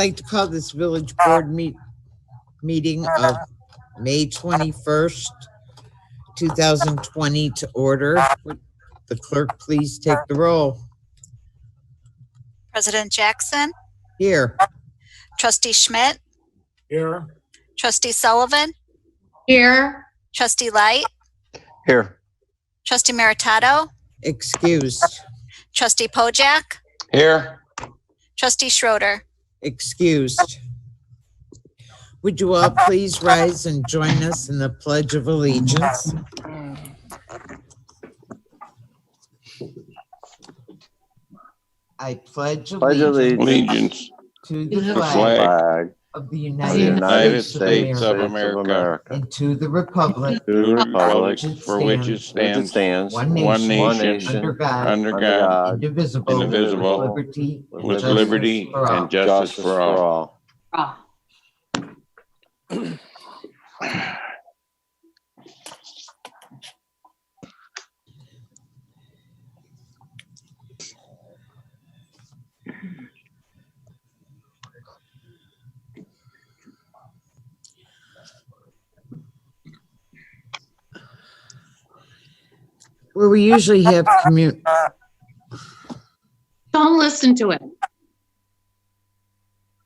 like to call this village board meeting of May 21st, 2020 to order. Would the clerk please take the roll? President Jackson, Here. Trustee Schmidt, Here. Trustee Sullivan, Here. Trustee Light, Here. Trustee Meritato, Excused. Trustee Pojak, Here. Trustee Schroeder. Excused. Would you all please rise and join us in the Pledge of Allegiance? I pledge allegiance to the flag of the United States of America and to the republic for which it stands, one nation, under God, indivisible, with liberty and justice for all. Where we usually have Don't listen to it.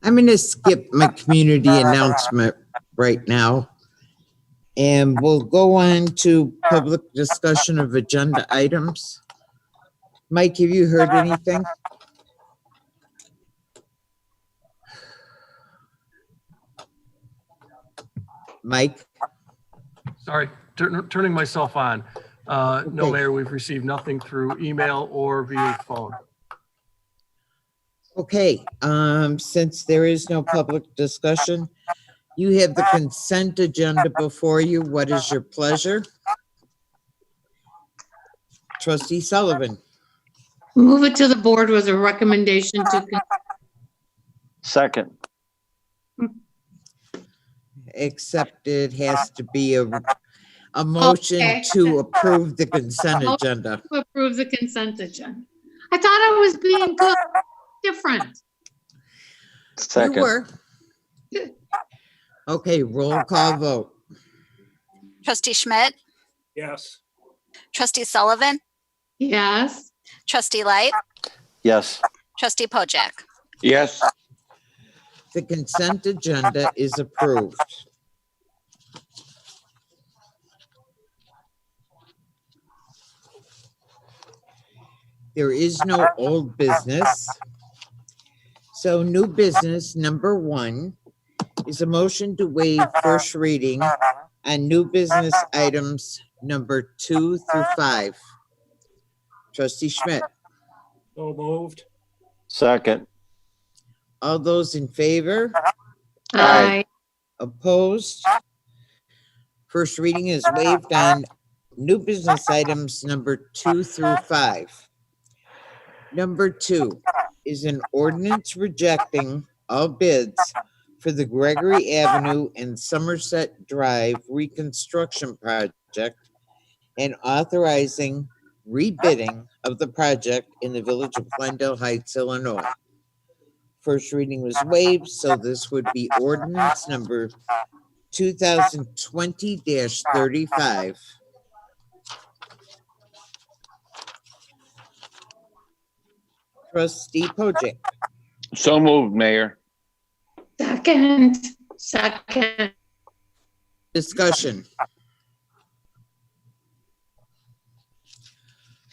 I'm going to skip my community announcement right now. And we'll go on to public discussion of agenda items. Mike, have you heard anything? Mike? Sorry, turning myself on. No, Mayor, we've received nothing through email or via phone. Okay, since there is no public discussion, you have the consent agenda before you. What is your pleasure? Trustee Sullivan. Move it to the board with a recommendation to, Second. Except it has to be a motion Okay. to approve the consent agenda. to approve the consent agenda. I thought I was being good, different. You Second. were. Okay, roll call vote. Trustee Schmidt, Yes. Trustee Sullivan, Yes. Trustee Light, Yes. Trustee Pojak. Yes. The consent agenda is approved. There is no old business. So new business number 1 is a motion to waive first reading on new business items number 2 through 5. Trustee Schmidt, So moved. Second. all those in favor? Aye. Opposed? First reading is waived on new business items number 2 through 5. Number 2 is an ordinance rejecting all bids for the Gregory Avenue and Somerset Drive reconstruction project and authorizing rebidding of the project in the village of Glendale Heights, Illinois. First reading was waived, so this would be ordinance number 2020-35. Trustee Pojek. So moved, Mayor. Second. Discussion.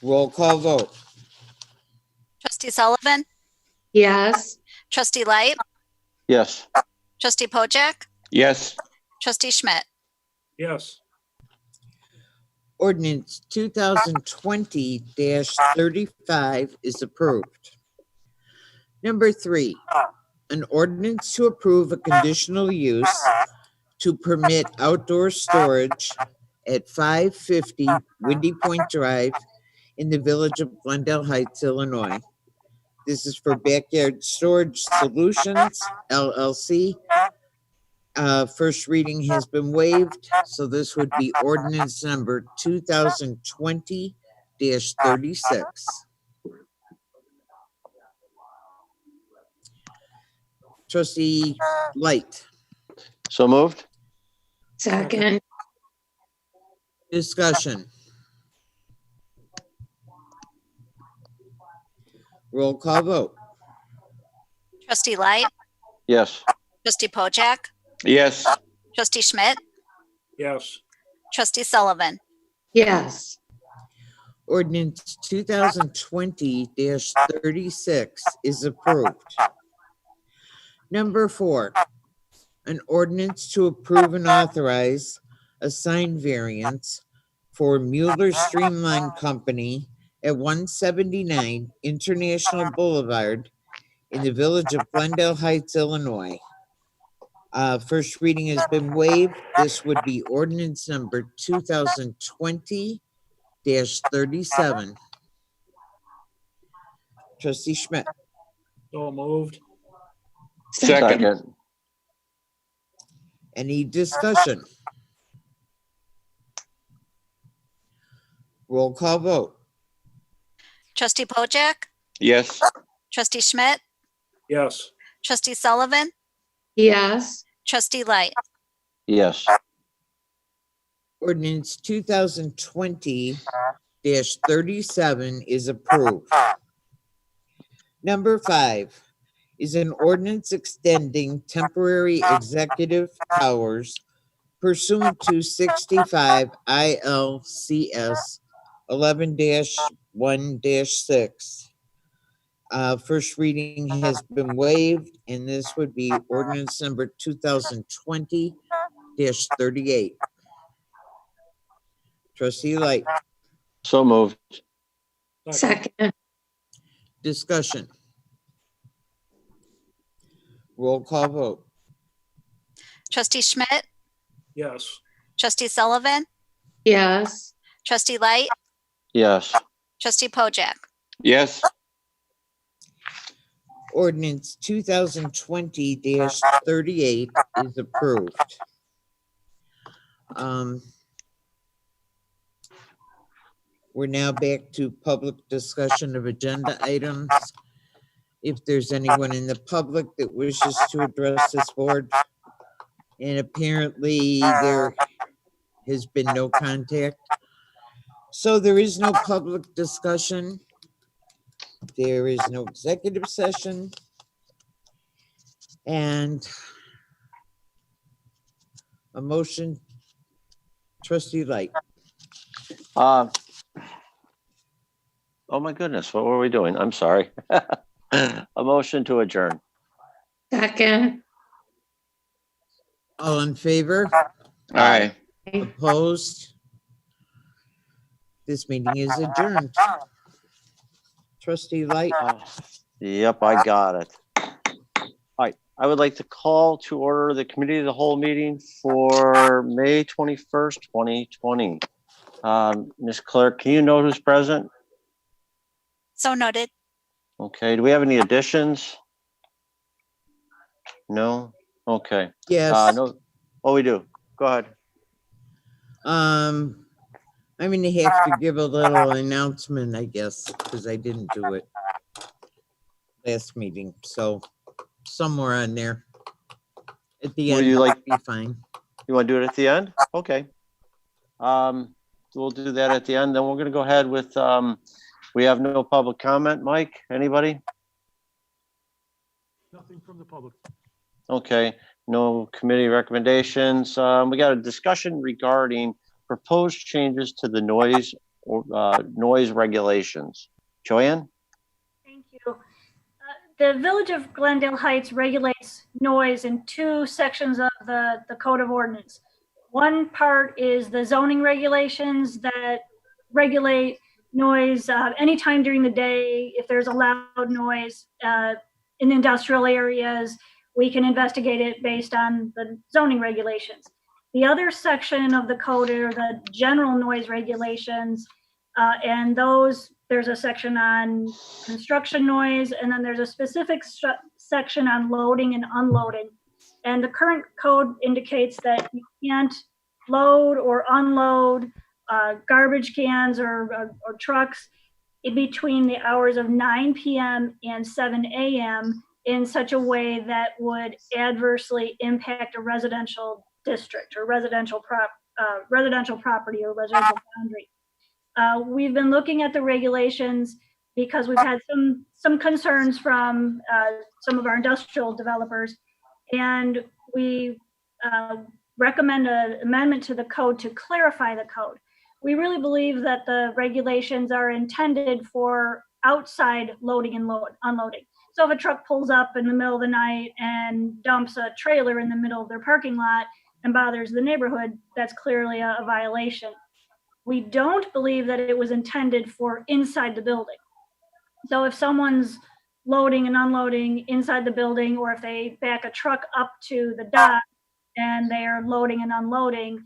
Roll call vote. Trustee Sullivan, Yes. Trustee Light, Yes. Trustee Pojak, Yes. Trustee Schmidt. Yes. Ordinance 2020-35 is approved. Number 3, an ordinance to approve a conditional use to permit outdoor storage at 550 Windy Point Drive in the village of Glendale Heights, Illinois. This is for Backyard Storage Solutions, LLC. First reading has been waived, so this would be ordinance number 2020-36. Trustee Light, So moved? Second. discussion. Roll call vote. Trustee Light, Yes. Trustee Pojek, Yes. Trustee Schmidt, Yes. Trustee Sullivan, Yes. Ordinance 2020-36 is approved. Number 4, an ordinance to approve and authorize a sign variance for Mueller Streamline Company at 179 International Boulevard in the village of Glendale Heights, Illinois. First reading has been waived. This would be ordinance number 2020-37. Trustee Schmidt, So moved. Second. any discussion? Roll call vote. Trustee Pojek, Yes. Trustee Schmidt, Yes. Trustee Sullivan, Yes. Trustee Light, Yes. Ordinance 2020-37 is approved. Number 5 is an ordinance extending temporary executive powers pursuant to 65 ILCS 11-1-6. First reading has been waived, and this would be ordinance number 2020-38. Trustee Light, So moved. Second. discussion. Roll call vote. Trustee Schmidt, Yes. Trustee Sullivan, Yes. Trustee Light, Yes. Trustee Pojek, Yes. Ordinance 2020-38 is approved. We're now back to public discussion of agenda items. If there's anyone in the public that wishes to address this board, and apparently there has been no contact. So there is no public discussion. There is no executive session. And a motion, Trustee Light. Oh my goodness, what were we doing? I'm sorry. A motion to adjourn. Second. All in favor? Aye. Opposed? This meeting is adjourned. Trustee Light, Yep, I got it. All right, I would like to call to order the committee of the whole meeting for May 21st, 2020. Ms. Clerk, can you note who's present? so noted. Okay, do we have any additions? No? Okay. yes. No. Oh, we do. Go ahead. I'm gonna have to give a little announcement, I guess, because I didn't do it last meeting, so somewhere on there. At the Would end, you like- be fine. You want to do it at the end? Okay. We'll do that at the end. Then we're going to go ahead with, we have no public comment. Mike, anybody? Nothing from the public. Okay, no committee recommendations. We got a discussion regarding proposed changes to the noise regulations. Joanne? Thank you. The Village of Glendale Heights regulates noise in two sections of the Code of Ordinance. One part is the zoning regulations that regulate noise anytime during the day. If there's a loud noise in industrial areas, we can investigate it based on the zoning regulations. The other section of the code are the general noise regulations, and those, there's a section on construction noise, and then there's a specific section on loading and unloading. And the current code indicates that you can't load or unload garbage cans or trucks in between the hours of 9 p.m. and 7 a.m. in such a way that would adversely impact a residential district or residential property or residential boundary. We've been looking at the regulations because we've had some concerns from some of our industrial developers, and we recommend an amendment to the code to clarify the code. We really believe that the regulations are intended for outside loading and unloading. So if a truck pulls up in the middle of the night and dumps a trailer in the middle of their parking lot and bothers the neighborhood, that's clearly a violation. We don't believe that it was intended for inside the building. So if someone's loading and unloading inside the building, or if they back a truck up to the dock and they are loading and unloading,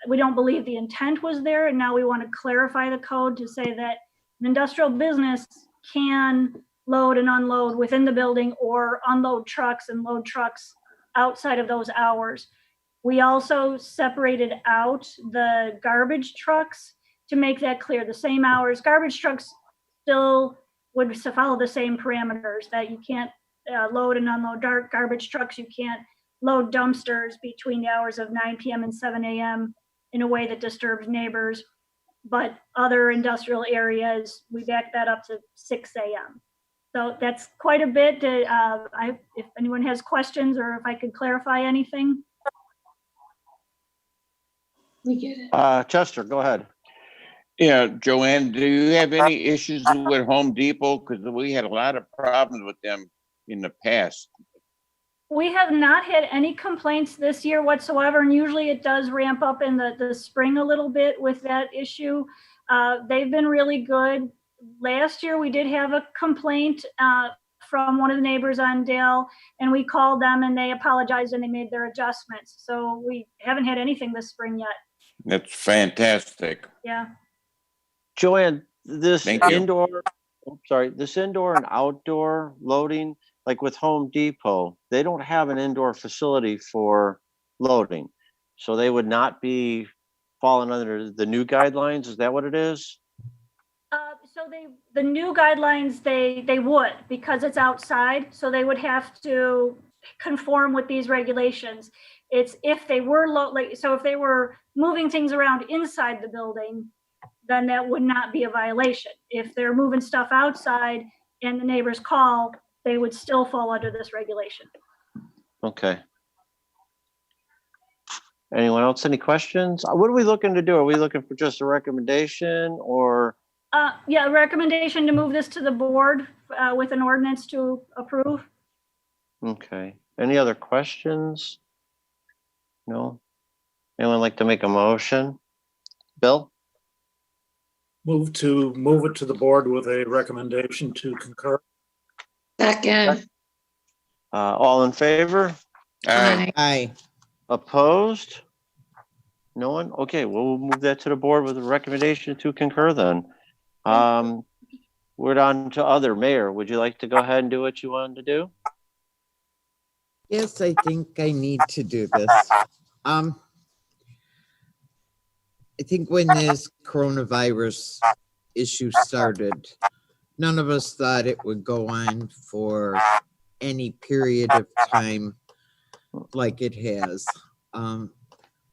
we don't believe the intent was there. And now we want to clarify the code to say that an industrial business can load and unload within the building or unload trucks and load trucks outside of those hours. We also separated out the garbage trucks to make that clear. The same hours, garbage trucks still would follow the same parameters, that you can't load and unload garbage trucks. You can't load dumpsters between the hours of 9 p.m. and 7 a.m. in a way that disturbs neighbors. But other industrial areas, we back that up to 6 a.m. So that's quite a bit. If anyone has questions or if I could clarify anything. We get it. Chester, go ahead. Yeah, Joanne, do you have any issues with Home Depot? Because we had a lot of problems with them in the past. We have not had any complaints this year whatsoever, and usually it does ramp up in the spring a little bit with that issue. They've been really good. Last year we did have a complaint from one of the neighbors on Dale, and we called them and they apologized and they made their adjustments. So we haven't had anything this spring yet. That's fantastic. Yeah. Joanne, this Thank you. indoor and outdoor loading, like with Home Depot, they don't have an indoor facility for loading. So they would not be falling under the new guidelines. Is that what it is? So the new guidelines, they would, because it's outside, so they would have to conform with these regulations. It's if they were so if they were moving things around inside the building, then that would not be a violation. If they're moving stuff outside and the neighbors call, they would still fall under this regulation. Okay. Anyone else? Any questions? What are we looking to do? Are we looking for just a recommendation or? Yeah, a recommendation to move this to the board with an ordinance to approve. Okay. Any other questions? No? Anyone like to make a motion? Bill? Move it to the board with a recommendation to concur. Second. All in favor? Aye. Aye. Opposed? No one? Okay, we'll move that to the board with a recommendation to concur then. We're on to other. Mayor, would you like to go ahead and do what you wanted to do? Yes, I think I need to do this. I think when this coronavirus issue started, none of us thought it would go on for any period of time like it has.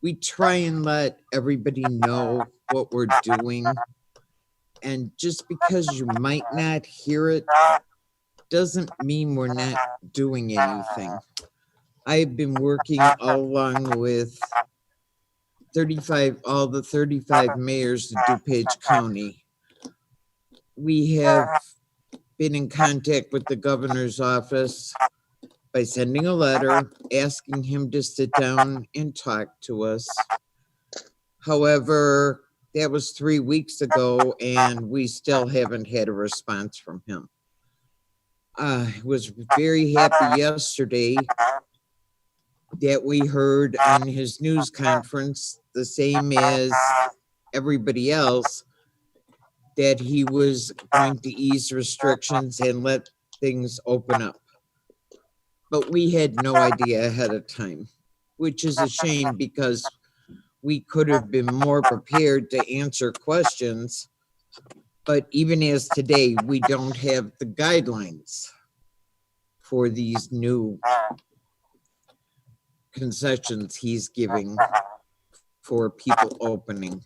We try and let everybody know what we're doing. And just because you might not hear it doesn't mean we're not doing anything. I've been working along with all the 35 mayors of DuPage County. We have been in contact with the governor's office by sending a letter asking him to sit down and talk to us. However, that was 3 weeks ago and we still haven't had a response from him. I was very happy yesterday that we heard on his news conference, the same as everybody else, that he was going to ease restrictions and let things open up. But we had no idea ahead of time, which is a shame because we could have been more prepared to answer questions. But even as today, we don't have the guidelines. for these new concessions he's giving for people opening.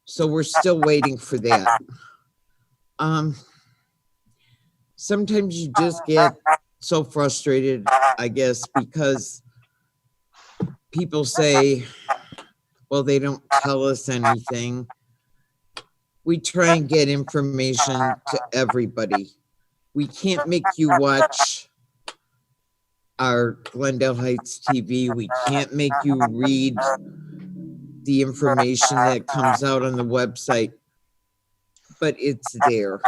So we're still waiting for that. Sometimes you just get so frustrated, I guess, because people say, well, they don't tell us anything. We try and get information to everybody. We can't make you watch our Glendale Heights TV. We can't make you read the information that comes out on the website, but it's there.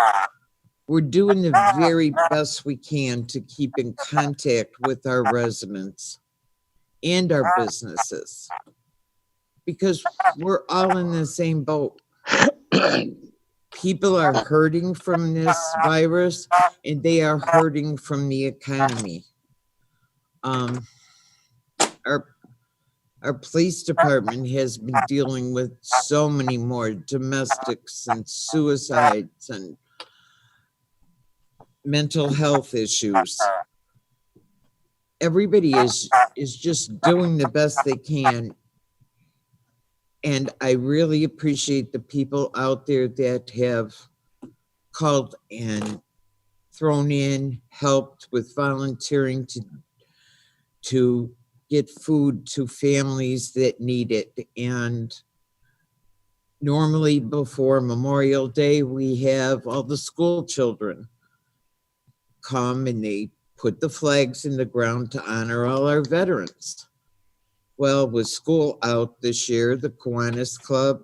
We're doing the very best we can to keep in contact with our residents and our businesses, because we're all in the same boat. People are hurting from this virus, and they are hurting from the economy. Our police department has been dealing with so many more domestics and suicides and mental health issues. Everybody is just doing the best they can. And I really appreciate the people out there that have called and thrown in, helped with volunteering to get food to families that need it. And normally before Memorial Day, we have all the school children come and they put the flags in the ground to honor all our veterans. Well, with school out this year, the Kiwanis Club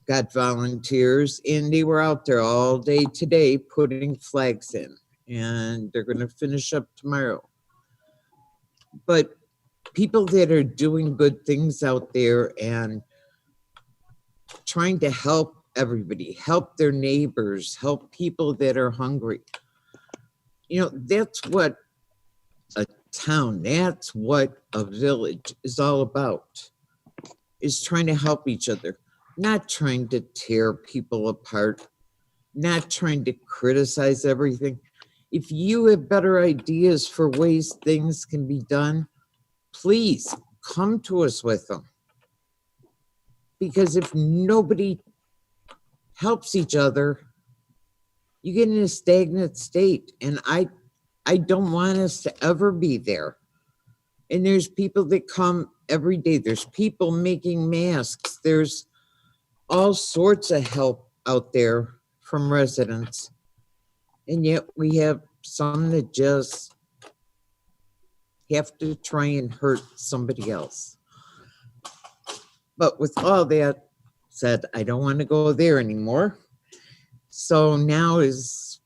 got volunteers and they were out there all day today putting flags in, and they're going to finish up tomorrow. But people that are doing good things out there and trying to help everybody, help their neighbors, help people that are hungry. You know, that's what a town, that's what a village is all about, is trying to help each other, not trying to tear people apart, not trying to criticize everything. If you have better ideas for ways things can be done, please come to us with them. Because if nobody helps each other, you get in a stagnant state. And I don't want us to ever be there. And there's people that come every day. There's people making masks. There's all sorts of help out there from residents. And yet we have some that just have to try and hurt somebody else. But with all that said, I don't want to go there anymore. So now is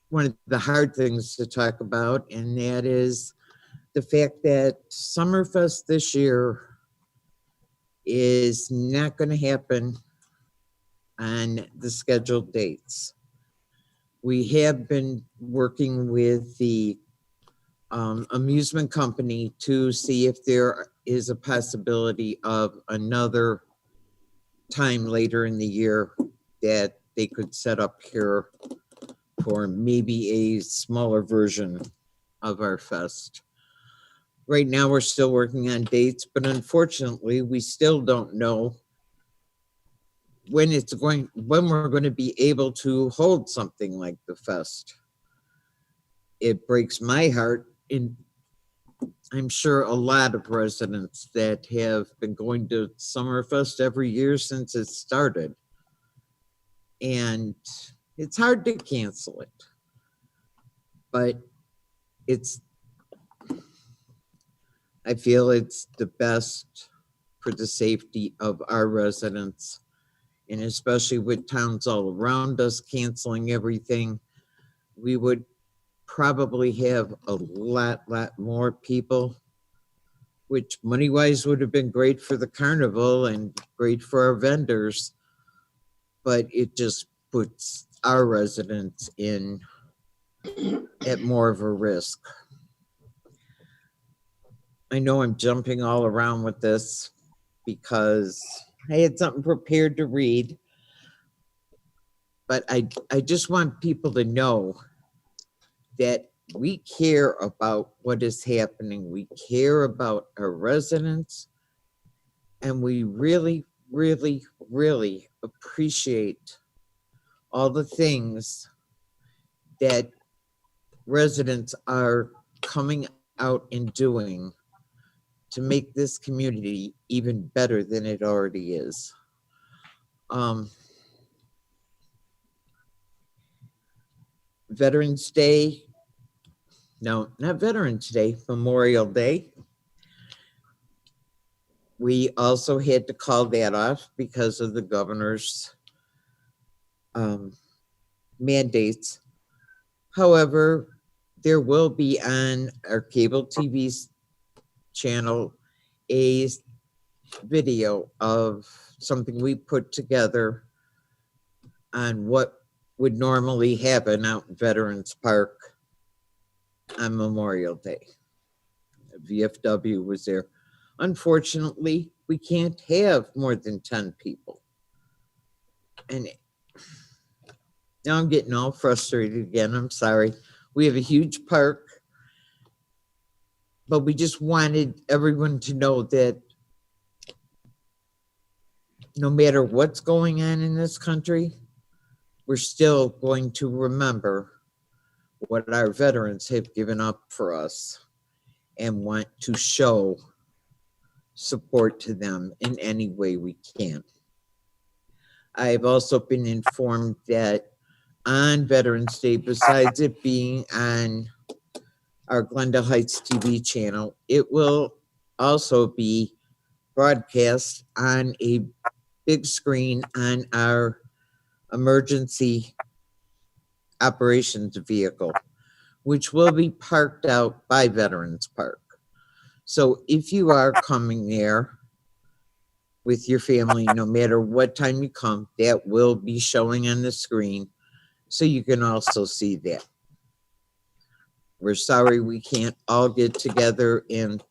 one of the hard things to talk about, and that is the fact that Summerfest this year is not going to happen on the scheduled dates. We have been working with the amusement company to see if there is a possibility of another time later in the year that they could set up here for maybe a smaller version of our fest. Right now, we're still working on dates, but unfortunately, we still don't know when we're going to be able to hold something like the fest. It breaks my heart, and I'm sure a lot of residents that have been going to Summerfest every year since it started. And it's hard to cancel it, but I feel it's the best for the safety of our residents, and especially with towns all around us canceling everything, we would probably have a lot more people, which money-wise would have been great for the carnival and great for our vendors, but it just puts our residents at more of a risk. I know I'm jumping all around with this because I had something prepared to read, but I just want people to know that we care about what is happening. We care about our residents. And we really, really, really appreciate all the things that residents are coming out and doing to make this community even better than it already is. Veterans Day, no, not Veterans Day, Memorial Day. We also had to call that off because of the governor's mandates. However, there will be on our cable TV channel a video of something we put together on what would normally happen out in Veterans Park on Memorial Day. VFW was there. Unfortunately, we can't have more than 10 people. And now I'm getting all frustrated again. I'm sorry. We have a huge park, but we just wanted everyone to know that no matter what's going on in this country, we're still going to remember what our veterans have given up for us and want to show support to them in any way we can. I've also been informed that on Veterans Day, besides it being on our Glendale Heights TV channel, it will also be broadcast on a big screen on our emergency operations vehicle, which will be parked out by Veterans Park. So if you are coming there with your family, no matter what time you come, that will be showing on the screen, so you can also see that. We're sorry we can't all get together and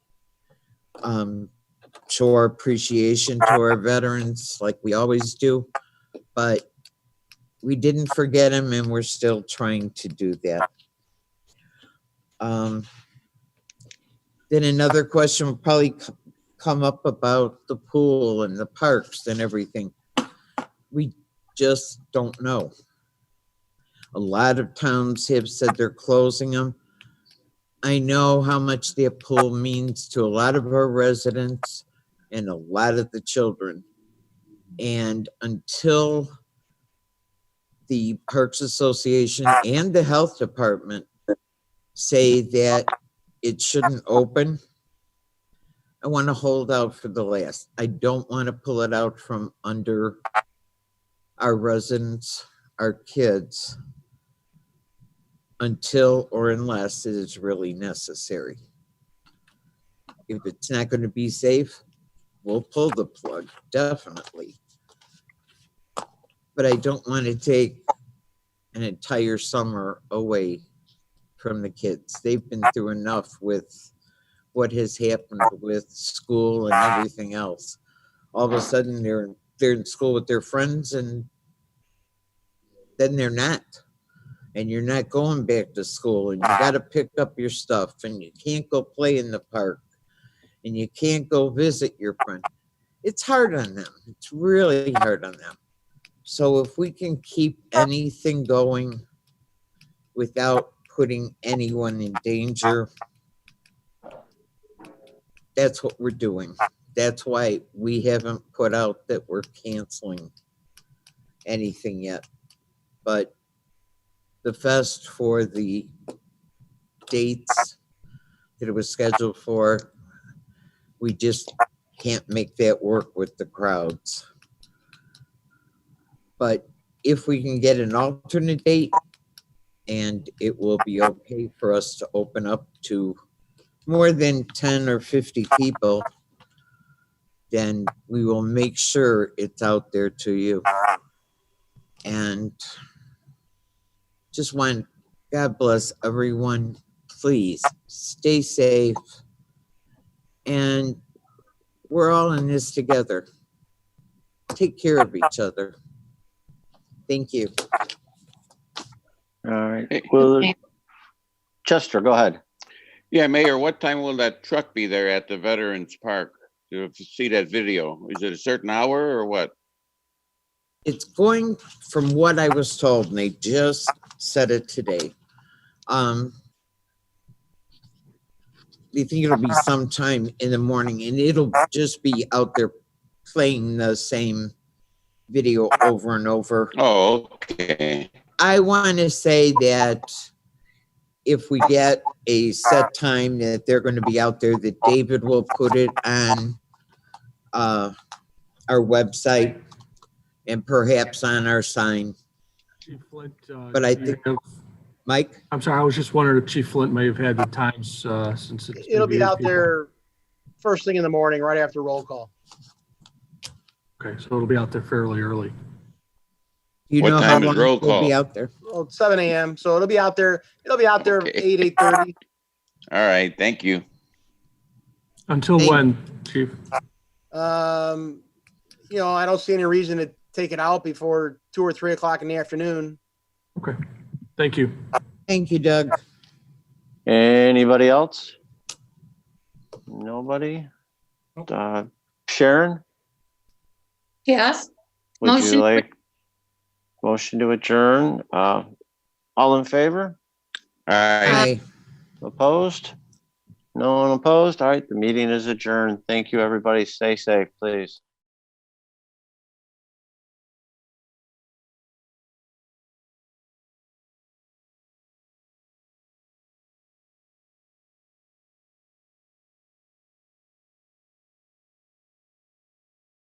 show our appreciation to our veterans like we always do, but we didn't forget them and we're still trying to do that. Then another question will probably come up about the pool and the parks and everything. We just don't know. A lot of towns have said they're closing them. I know how much that pool means to a lot of our residents and a lot of the children. And until the Parks Association and the Health Department say that it shouldn't open, I want to hold out for the last. I don't want to pull it out from under our residents, our kids, until or unless it is really necessary. If it's not going to be safe, we'll pull the plug, definitely. But I don't want to take an entire summer away from the kids. They've been through enough with what has happened with school and everything else. All of a sudden they're in school with their friends and then they're not. And you're not going back to school and you got to pick up your stuff and you can't go play in the park and you can't go visit your friend. It's hard on them. It's really hard on them. So if we can keep anything going without putting anyone in danger, that's what we're doing. That's why we haven't put out that we're canceling anything yet. But the fest for the dates that it was scheduled for, we just can't make that work with the crowds. But if we can get an alternate date and it will be okay for us to open up to more than 10 or 50 people, then we will make sure it's out there to you. And just want, God bless everyone. Please stay safe. And we're all in this together. Take care of each other. Thank you. All right. Hey, Well, Chester, go ahead. Yeah, Mayor, what time will that truck be there at the Veterans Park to see that video? Is it a certain hour or what? It's going, from what I was told, and they just said it today. They think it'll be sometime in the morning, and it'll just be out there playing the same video over and over. Oh, okay. I want to say that if we get a set time that they're going to be out there, that David will put it on our website and perhaps on our sign. Chief Flint. But I think- Mike? I'm sorry, I was just wondering if Chief Flint may have had the times since it's. It'll be out people. there first thing in the morning, right after roll call. Okay, so it'll be out there fairly early. You What know how time is long roll it'll be call? out there? Well, it's 7 a.m. So it'll be out there. Okay. 8:30. All right, thank you. Until Thank- when, Chief? I don't see any reason to take it out before 2 or 3 o'clock in the afternoon. Okay, thank you. Thank you, Doug. Anybody else? Nobody? Sharon, Yes. would you Motion. like motion to adjourn? All in favor? All right. Hi. Opposed? No one opposed? All right, the meeting is adjourned. Thank you, everybody. Stay safe, please.